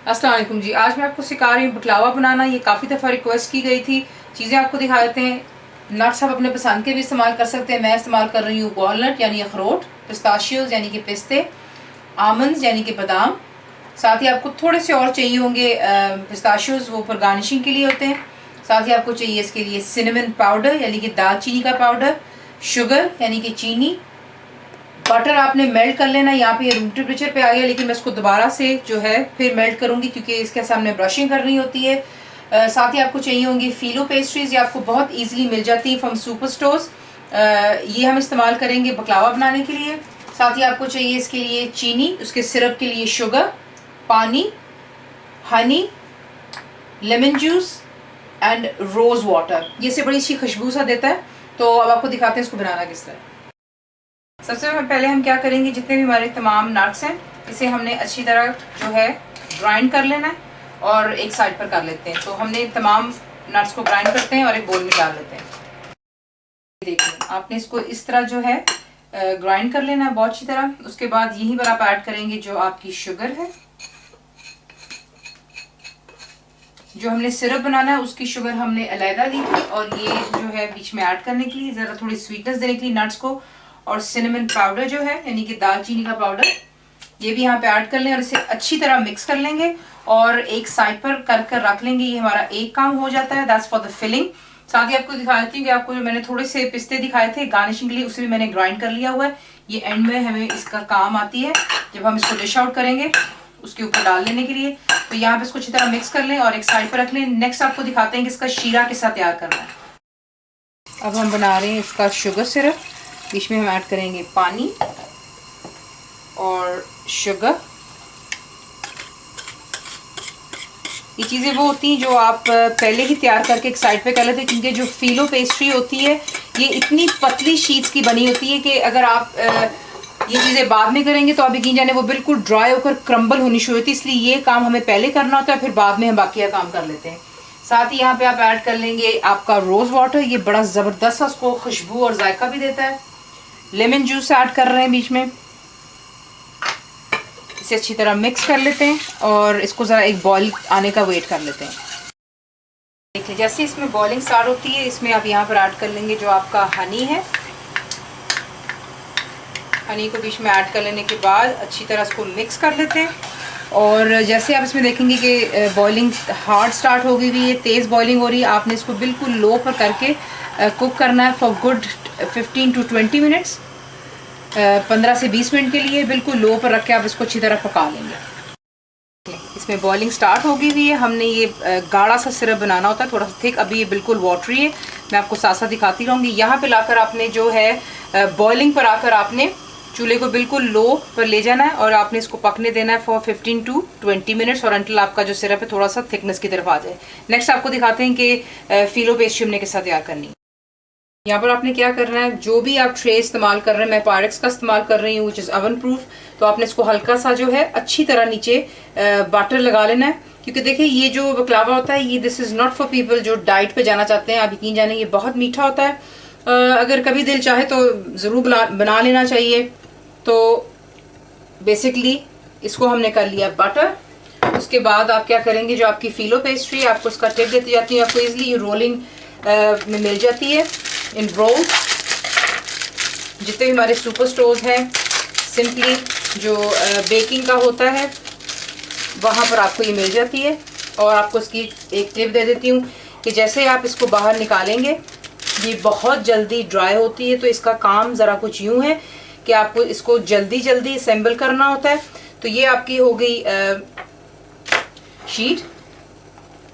अस्सलाम वालेकुम जी। आज मैं आपको सिखा रही हूँ बकलावा बनाना। ये काफ़ी दफ़ा रिक्वेस्ट की गई थी। चीज़ें आपको दिखा देते हैं। नट्स आप अपने पसंद के भी इस्तेमाल कर सकते हैं। मैं इस्तेमाल कर रही हूँ वॉलनट यानी अखरोट, पिस्ताशियोज़ यानी कि पिस्ते, आमंड्स यानी कि बादाम। साथ ही आपको थोड़े से और चाहिए होंगे पिस्ताशियोज़, वो ऊपर गार्निशिंग के लिए होते हैं। साथ ही आपको चाहिए इसके लिए सिनेमन पाउडर यानी कि दालचीनी का पाउडर, शुगर यानी कि चीनी, बटर आपने मेल्ट कर लेना। यहाँ पे रूम टेम्परेचर पे आ गया, लेकिन मैं इसको दोबारा से जो है फिर मेल्ट करूँगी क्योंकि इसके सामने ब्रशिंग करनी होती है। साथ ही आपको चाहिए होंगी फिलो पेस्ट्रीज, ये आपको बहुत इजीली मिल जाती है फ्रॉम सुपर स्टोर्स। ये हम इस्तेमाल करेंगे बकलावा बनाने के लिए। साथ ही आपको चाहिए इसके लिए चीनी, उसके सिरप के लिए शुगर, पानी, honey, lemon juice and rose water. ये से बड़ी अच्छी खुशबू सा देता है। तो अब आपको दिखाते हैं इसको बनाना किस तरह। सबसे पहले हम क्या करेंगे, जितने भी हमारे तमाम नट्स हैं इसे हमने अच्छी तरह जो है ग्राइंड कर लेना है और एक साइड पर कर लेते हैं। तो हमने तमाम नट्स को ग्राइंड करते हैं और एक बोल में डाल लेते हैं। देखिए आपने इसको इस तरह जो है ग्राइंड कर लेना है बहुत अच्छी तरह। उसके बाद यहीं पर आप ऐड करेंगे जो आपकी शुगर है। जो हमने सिरप बनाना है उसकी शुगर हमने अलहदा ली थी और ये जो है बीच में ऐड करने के लिए, ज़रा थोड़ी स्वीटनेस देने के लिए नट्स को। और सिनेमन पाउडर जो है यानी कि दालचीनी का पाउडर, ये भी यहाँ पे ऐड कर लें और इसे अच्छी तरह मिक्स कर लेंगे और एक साइड पर कर रख लेंगे। ये हमारा एक काम हो जाता है, दैट्स फॉर द फिलिंग। साथ ही आपको दिखा देती हूँ कि आपको जो मैंने थोड़े से पिस्ते दिखाए थे गार्निशिंग के लिए, उसे भी मैंने ग्राइंड कर लिया हुआ है। ये एंड में हमें इसका काम आती है जब हम इसको डिश आउट करेंगे उसके ऊपर डाल लेने के लिए। तो यहाँ पे इसको अच्छी तरह मिक्स कर लें और एक साइड पर रख लें। नेक्स्ट आपको दिखाते हैं कि इसका शीरा किस तरह तैयार करना है। अब हम बना रहे हैं इसका शुगर सिरप। बीच में हम ऐड करेंगे पानी और शुगर। ये चीज़ें वो होती हैं जो आप पहले ही तैयार करके एक साइड पे कर लेते हैं, क्योंकि जो फिलो पेस्ट्री होती है ये इतनी पतली शीट्स की बनी होती है कि अगर आप ये चीज़ें बाद में करेंगे तो आप यकीन जाने वो बिल्कुल ड्राई होकर क्रम्बल होनी शुरू होती है। इसलिए ये काम हमें पहले करना होता है, फिर बाद में हम बाकी का काम कर लेते हैं। साथ ही यहाँ पे आप ऐड कर लेंगे आपका रोज़ वाटर। ये बड़ा ज़बरदस्त उसको खुशबू और जायका भी देता है। लेमन जूस ऐड कर रहे हैं बीच में। इसे अच्छी तरह मिक्स कर लेते हैं और इसको ज़रा एक बॉईल आने का वेट कर लेते हैं। देखिए जैसे इसमें बॉइलिंग स्टार्ट होती है, इसमें आप यहाँ पर ऐड कर लेंगे जो आपका हनी है। हनी को बीच में ऐड कर लेने के बाद अच्छी तरह इसको मिक्स कर लेते हैं। और जैसे आप इसमें देखेंगे कि बॉइलिंग हार्ड स्टार्ट हो गई हुई है, तेज़ बॉइलिंग हो रही है। आपने इसको बिल्कुल लो पर करके कुक करना है फॉर गुड 15 to 20 मिनट्स। 15 से 20 मिनट के लिए बिल्कुल लो पर रख के आप इसको अच्छी तरह पका लेंगे। इसमें बॉइलिंग स्टार्ट हो गई हुई है। हमने ये गाढ़ा सा सिरप बनाना होता है, थोड़ा सा थिक। अभी ये बिल्कुल वाटरी है, मैं आपको साथ साथ दिखाती रहूँगी। यहाँ पे लाकर आपने जो है बॉइलिंग पर आकर आपने चूल्हे को बिल्कुल लो पर ले जाना है और आपने इसको पकने देना है फॉर 15 to 20 मिनट्स और अंटिल आपका जो सिरप है थोड़ा सा थिकनेस की तरफ आ जाए। नेक्स्ट आपको दिखाते हैं कि फिलो पेस्ट्री हमने किस तरह तैयार करनी है। यहाँ पर आपने क्या करना है, जो भी आप ट्रे इस्तेमाल कर रहे हैं, मैं पायरेक्स का इस्तेमाल कर रही हूँ विच इज़ ओवन प्रूफ। तो आपने इसको हल्का सा जो है अच्छी तरह नीचे बटर लगा लेना है, क्योंकि देखिए ये जो बकलावा होता है ये this is not for people जो डाइट पे जाना चाहते हैं। आप यकीन जाने ये बहुत मीठा होता है। अगर कभी दिल चाहे तो ज़रूर बना लेना चाहिए। तो बेसिकली इसको हमने कर लिया बटर। उसके बाद आप क्या करेंगे, जो आपकी फिलो पेस्ट्री आपको उसका टिप देती जाती है, आपको ईजिली रोलिंग में मिल जाती है इन रोल। जितने भी हमारे सुपर स्टोर्स हैं, सिंपली जो बेकिंग का होता है वहाँ पर आपको ये मिल जाती है। और आपको इसकी एक टिप दे देती हूँ कि जैसे आप इसको बाहर निकालेंगे ये बहुत जल्दी ड्राई होती है। तो इसका काम ज़रा कुछ यूँ है कि आपको इसको जल्दी जल्दी असेंबल करना होता है। तो ये आपकी हो गई शीट।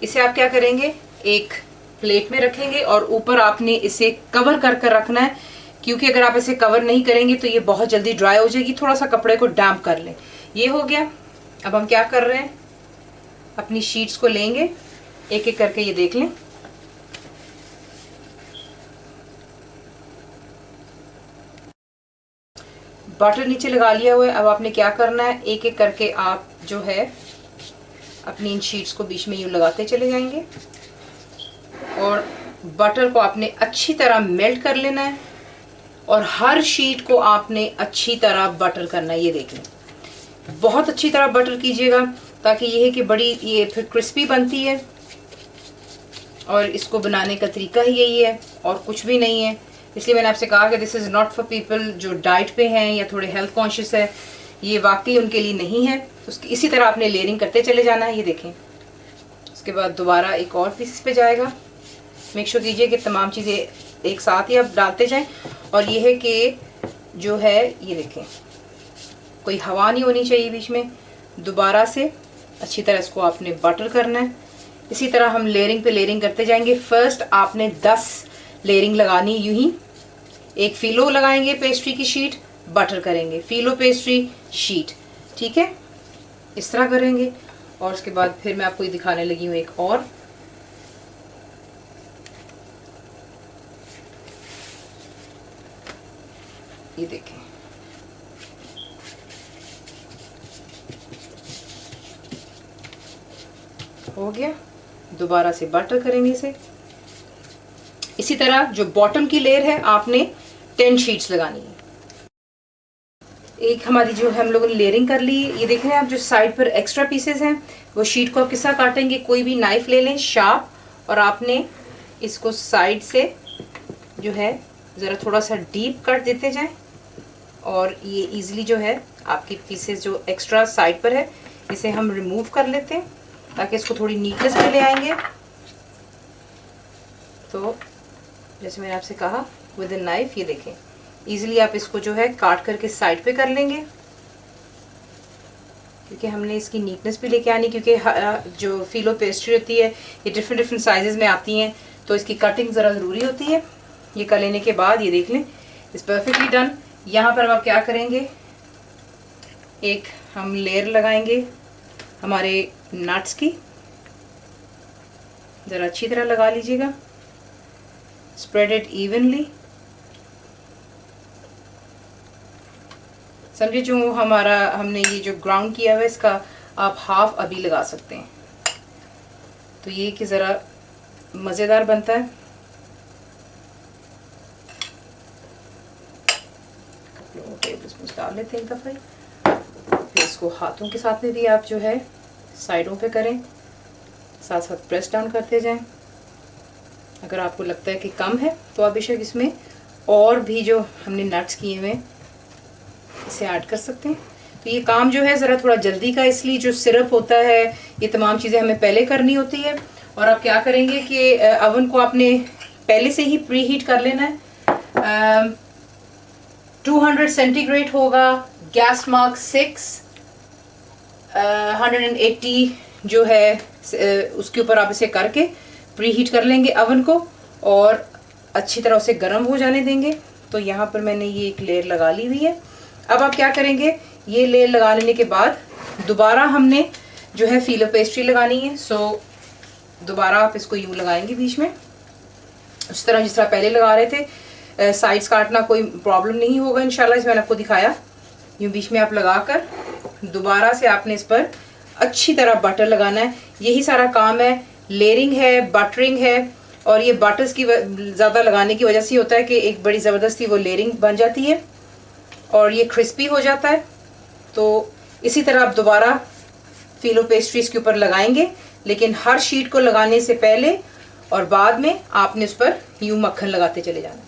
इसे आप क्या करेंगे, एक प्लेट में रखेंगे और ऊपर आपने इसे कवर कर कर रखना है, क्योंकि अगर आप इसे कवर नहीं करेंगे तो ये बहुत जल्दी ड्राई हो जाएगी। थोड़ा सा कपड़े को डैम्प कर लें। ये हो गया। अब हम क्या कर रहे हैं, अपनी शीट्स को लेंगे एक एक करके, ये देख लें। बटर नीचे लगा लिया हुआ है। अब आपने क्या करना है, एक एक करके आप जो है अपनी इन शीट्स को बीच में यूँ लगाते चले जाएंगे और बटर को आपने अच्छी तरह मेल्ट कर लेना है और हर शीट को आपने अच्छी तरह बटर करना है। ये देख लें, बहुत अच्छी तरह बटर कीजिएगा ताकि ये है कि बड़ी ये फिर क्रिस्पी बनती है। और इसको बनाने का तरीका ही यही है और कुछ भी नहीं है। इसलिए मैंने आपसे कहा कि this is not for people जो डाइट पे हैं या थोड़े हेल्थ कॉन्शियस है, ये वाकई उनके लिए नहीं है। तो इसी तरह आपने लेयरिंग करते चले जाना है। ये देखें, उसके बाद दोबारा एक और पीस पे जाएगा। मेक श्योर कीजिए कि तमाम चीज़ें एक साथ ही आप डालते जाएं। और ये है कि जो है ये देखें, कोई हवा नहीं होनी चाहिए बीच में। दोबारा से अच्छी तरह इसको आपने बटर करना है। इसी तरह हम लेयरिंग पे लेयरिंग करते जाएंगे। फर्स्ट आपने 10 लेयरिंग लगानी, यूं ही एक फिलो लगाएंगे पेस्ट्री की शीट, बटर करेंगे, फिलो पेस्ट्री शीट, ठीक है, इस तरह करेंगे। और उसके बाद फिर मैं आपको ये दिखाने लगी हूँ एक और। ये देखें, हो गया। दोबारा से बटर करेंगे इसे। इसी तरह जो बॉटम की लेयर है आपने 10 शीट्स लगानी है। एक हमारी जो हम लोगों ने लेयरिंग कर ली। ये देख रहे हैं आप, जो साइड पर एक्स्ट्रा पीसेस हैं वो शीट को आप किस तरह काटेंगे, कोई भी नाइफ ले लें शार्प, और आपने इसको साइड से जो है ज़रा थोड़ा सा डीप कट देते जाएं। और ये इजीली जो है आपकी पीसेस जो एक्स्ट्रा साइड पर है इसे हम रिमूव कर लेते हैं ताकि इसको थोड़ी नीटनेस में ले आएंगे। तो जैसे मैंने आपसे कहा विद इन नाइफ, ये देखें इजीली आप इसको जो है काट करके साइड पे कर लेंगे, क्योंकि हमने इसकी नीटनेस भी लेके आनी, क्योंकि जो फिलो पेस्ट्री होती है ये डिफरेंट डिफरेंट साइजेस में आती हैं, तो इसकी कटिंग ज़रा ज़रूरी होती है। ये कर लेने के बाद ये देख लें इट्स परफेक्टली डन। यहाँ पर आप क्या करेंगे, एक हम लेयर लगाएंगे हमारे नट्स की, ज़रा अच्छी तरह लगा लीजिएगा, स्प्रेड इट इवनली। समझिए जो हमने ये जो ग्राउंड किया हुआ है इसका आप हाफ अभी लगा सकते हैं, तो ये कि ज़रा मज़ेदार बनता है। डाल लेते हैं एक दफ़ा, फिर इसको हाथों के साथ में भी आप जो है साइडों पे करें, साथ साथ प्रेस डाउन करते जाएं। अगर आपको लगता है कि कम है तो आप बेशक इसमें और भी जो हमने नट्स किए हुए इसे ऐड कर सकते हैं। तो ये काम जो है ज़रा थोड़ा जल्दी का, इसलिए जो सिरप होता है ये तमाम चीज़ें हमें पहले करनी होती है। और आप क्या करेंगे कि अवन को आपने पहले से ही प्री हीट कर लेना है। 200 सेंटीग्रेड होगा, गैस मार्क 6, 180 जो है उसके ऊपर आप इसे करके प्री हीट कर लेंगे अवन को और अच्छी तरह उसे गर्म हो जाने देंगे। तो यहाँ पर मैंने ये एक लेयर लगा ली हुई है। अब आप क्या करेंगे, ये लेयर लगा लेने के बाद दोबारा हमने जो है फिलो पेस्ट्री लगानी है। सो दोबारा आप इसको यूँ लगाएंगे बीच में, उस तरह जिस तरह पहले लगा रहे थे। साइड्स काटना कोई प्रॉब्लम नहीं होगा इंशाल्लाह, इसमें मैंने आपको दिखाया। यूँ बीच में आप लगाकर दोबारा से आपने इस पर अच्छी तरह बटर लगाना है। यही सारा काम है, लेयरिंग है, बटरिंग है। और ये बटर्स की ज़्यादा लगाने की वजह से होता है कि एक बड़ी ज़बरदस्ती वो लेयरिंग बन जाती है और ये क्रिस्पी हो जाता है। तो इसी तरह आप दोबारा फिलो पेस्ट्री इसके ऊपर लगाएंगे, लेकिन हर शीट को लगाने से पहले और बाद में आपने उस पर यूँ मक्खन लगाते चले जाना।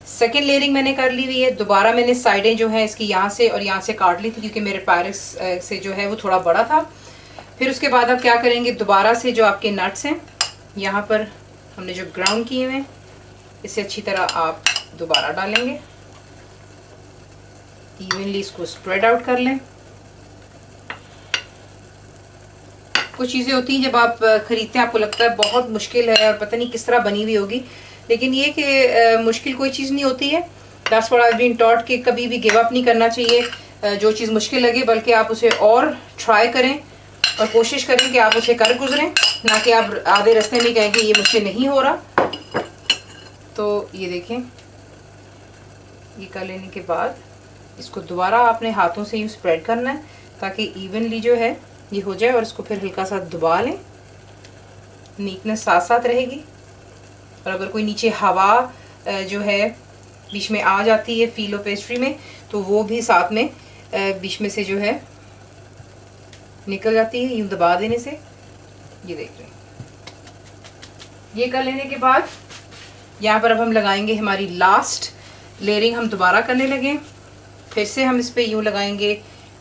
सेकेंड लेयरिंग मैंने कर ली हुई है। दोबारा मैंने साइडें जो है इसकी यहाँ से और यहाँ से काट ली थी, क्योंकि मेरे पायरेक्स से जो है वो थोड़ा बड़ा था। फिर उसके बाद आप क्या करेंगे, दोबारा से जो आपके नट्स हैं यहाँ पर हमने जो ग्राउंड किए हुए हैं इसे अच्छी तरह आप दोबारा डालेंगे, इवनली इसको स्प्रेड आउट कर लें। कुछ चीज़ें होती हैं जब आप ख़रीदते हैं आपको लगता है बहुत मुश्किल है और पता नहीं किस तरह बनी हुई होगी, लेकिन ये कि मुश्किल कोई चीज़ नहीं होती है। That's what I have been taught कि कभी भी गिव अप नहीं करना चाहिए जो चीज़ मुश्किल लगे, बल्कि आप उसे और ट्राई करें और कोशिश करें कि आप उसे कर गुजरें, ना कि आप आधे रास्ते में कहें कि ये मुझसे नहीं हो रहा। तो ये देखें, ये कर लेने के बाद इसको दोबारा आपने हाथों से यूँ स्प्रेड करना है ताकि इवनली जो है ये हो जाए, और इसको फिर हल्का सा दबा लें, नीटनेस साथ साथ रहेगी। और अगर कोई नीचे हवा जो है बीच में आ जाती है फिलो पेस्ट्री में, तो वो भी साथ में बीच में से जो है निकल जाती है यूँ दबा देने से। ये देख रहे हैं। ये कर लेने के बाद यहाँ पर अब हम लगाएंगे हमारी लास्ट लेयरिंग। हम दोबारा करने लगे, फिर से हम इस पर यूँ लगाएंगे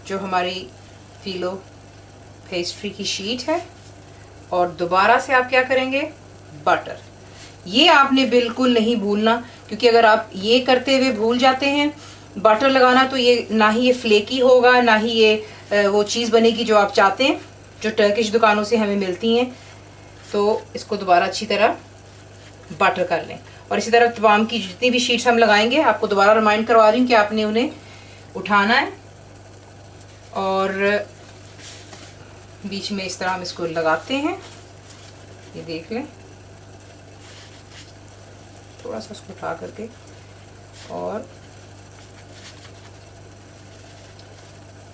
जो हमारी फिलो पेस्ट्री की शीट है, और दोबारा से आप क्या करेंगे, बटर। ये आपने बिल्कुल नहीं भूलना, क्योंकि अगर आप ये करते हुए भूल जाते हैं बटर लगाना, तो ये ना ही ये फ्लेकी होगा, ना ही ये वो चीज़ बनेगी जो आप चाहते हैं, जो टर्किश दुकानों से हमें मिलती हैं। तो इसको दोबारा अच्छी तरह बटर कर लें। और इसी तरह तमाम की जितनी भी शीट्स हम लगाएंगे, आपको दोबारा रिमाइंड करवा रही हूँ कि आपने उन्हें उठाना है और बीच में इस तरह हम इसको लगाते हैं। ये देख लें, थोड़ा सा इसको उठा करके, और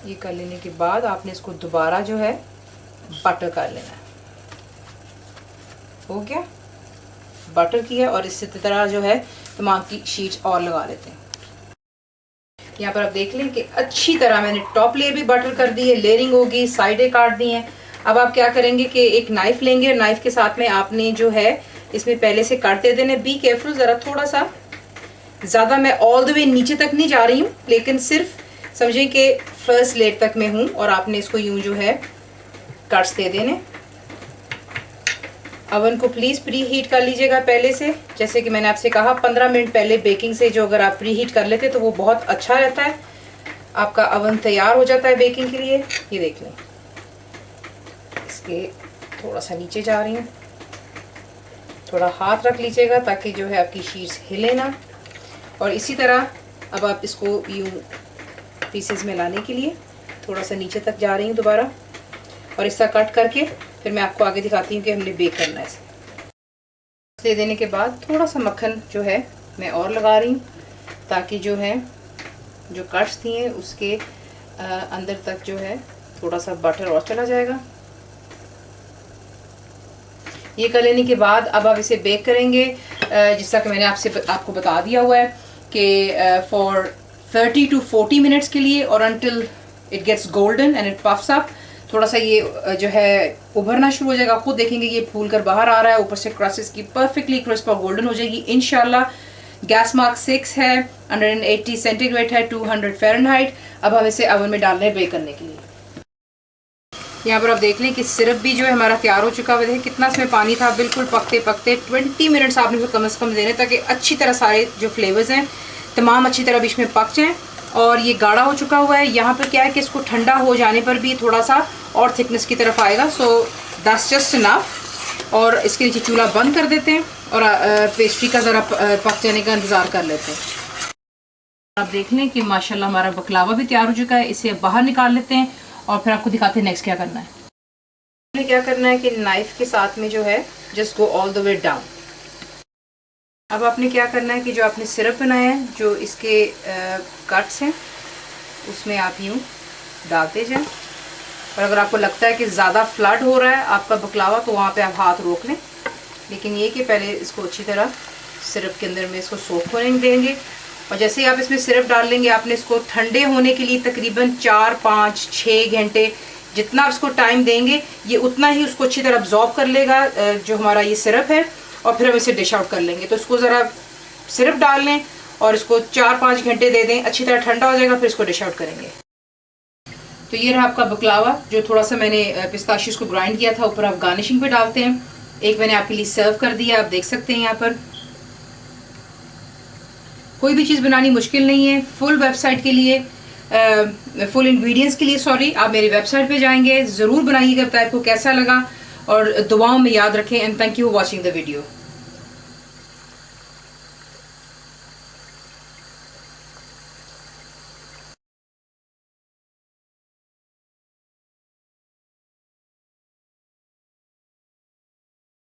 ये कर लेने के बाद आपने इसको दोबारा जो है बटर कर लेना है। हो गया, बटर किया, और इसी तरह जो है तमाम की शीट्स और लगा लेते हैं। यहाँ पर आप देख लें कि अच्छी तरह मैंने टॉप लेयर भी बटर कर दी है, लेयरिंग होगी, साइडें काट दी हैं। अब आप क्या करेंगे कि एक नाइफ लेंगे, नाइफ के साथ में आपने जो है इसमें पहले से काट दे देने। बी केयरफुल, ज़रा थोड़ा सा ज़्यादा मैं ऑल द वे नीचे तक नहीं जा रही हूँ, लेकिन सिर्फ समझें कि फर्स्ट लेयर तक मैं हूँ, और आपने इसको यूँ जो है कट्स दे देने। अवन को प्लीज़ प्री हीट कर लीजिएगा पहले से, जैसे कि मैंने आपसे कहा 15 मिनट पहले बेकिंग से जो अगर आप प्री हीट कर लेते तो वो बहुत अच्छा रहता है, आपका अवन तैयार हो जाता है बेकिंग के लिए। ये देख लें, इसके थोड़ा सा नीचे जा रही हूँ, थोड़ा हाथ रख लीजिएगा ताकि जो है आपकी शीट्स हिले ना। और इसी तरह अब आप इसको यूँ पीसेस में लाने के लिए थोड़ा सा नीचे तक जा रही हूँ दोबारा, और इसका कट करके फिर मैं आपको आगे दिखाती हूँ कि हमने बेक करना है। इसे दे देने के बाद थोड़ा सा मक्खन जो है मैं और लगा रही हूँ, ताकि जो है जो कट्स थी हैं उसके अंदर तक जो है थोड़ा सा बटर और चला जाएगा। ये कर लेने के बाद अब आप इसे बेक करेंगे, जिस तरह कि मैंने आपको बता दिया हुआ है कि फॉर 30 to 40 मिनट्स के लिए, और until it gets golden and it puffs up. थोड़ा सा ये जो है उभरना शुरू हो जाएगा, खुद देखेंगे ये फूल कर बाहर आ रहा है, ऊपर से क्रस्ट की परफेक्टली क्रिस्प और गोल्डन हो जाएगी इंशाल्लाह। गैस मार्क 6 है, 180 सेंटीग्रेड है, 200 फ़ारेनहाइट। अब हम इसे ओवन में डाल रहे हैं बेक करने के लिए। यहाँ पर आप देख लें कि सिरप भी जो है हमारा तैयार हो चुका है। कितना इसमें पानी था, बिल्कुल पकते पकते 20 मिनट्स आपने फिर कम से कम देने, ताकि अच्छी तरह सारे जो फ्लेवर्स हैं तमाम अच्छी तरह बीच में पक जाएँ। और ये गाढ़ा हो चुका हुआ है। यहाँ पर क्या है कि इसको ठंडा हो जाने पर भी थोड़ा सा और थिकनेस की तरफ आएगा, सो दैट्स जस्ट इनफ। और इसके नीचे चूल्हा बंद कर देते हैं और पेस्ट्री का ज़रा पक जाने का इंतज़ार कर लेते हैं। आप देख लें कि माशाल्लाह हमारा बकलावा भी तैयार हो चुका है। इसे बाहर निकाल लेते हैं और फिर आपको दिखाते हैं नेक्स्ट क्या करना है। हमें क्या करना है कि नाइफ़ के साथ में जो है just go all the way down. अब आपने क्या करना है कि जो आपने सिरप बनाया है, जो इसके कट्स हैं, उसमें आप यूँ डालते जाएं। और अगर आपको लगता है कि ज़्यादा फ्लड हो रहा है आपका बकलावा, तो वहाँ पे आप हाथ रोक लें। लेकिन ये कि पहले इसको अच्छी तरह सिरप के अंदर में इसको सोख होने देंगे। और जैसे ही आप इसमें सिरप डाल लेंगे, आपने इसको ठंडे होने के लिए तकरीबन 4, 5, 6 घंटे जितना आप इसको टाइम देंगे, ये उतना ही उसको अच्छी तरह अब्जॉर्ब कर लेगा जो हमारा ये सिरप है। और फिर हम इसे डिश आउट कर लेंगे। तो इसको ज़रा सिरप डाल लें और इसको 4-5 घंटे दे दें, अच्छी तरह ठंडा हो जाएगा, फिर इसको डिश आउट करेंगे। तो ये रहा आपका बकलावा, जो थोड़ा सा मैंने पिस्ताशियों को ग्राइंड किया था, ऊपर आप गार्निशिंग पे डालते हैं। एक मैंने आपके लिए सर्व कर दिया, आप देख सकते हैं। यहाँ पर कोई भी चीज़ बनानी मुश्किल नहीं है। फुल वेबसाइट के लिए फुल इंग्रेडिएंट्स के लिए आप मेरी वेबसाइट पे जाएंगे, ज़रूर बनाइएगा, बताइए आपको कैसा लगा। और दुआओं में याद रखें। And thank you for watching the video.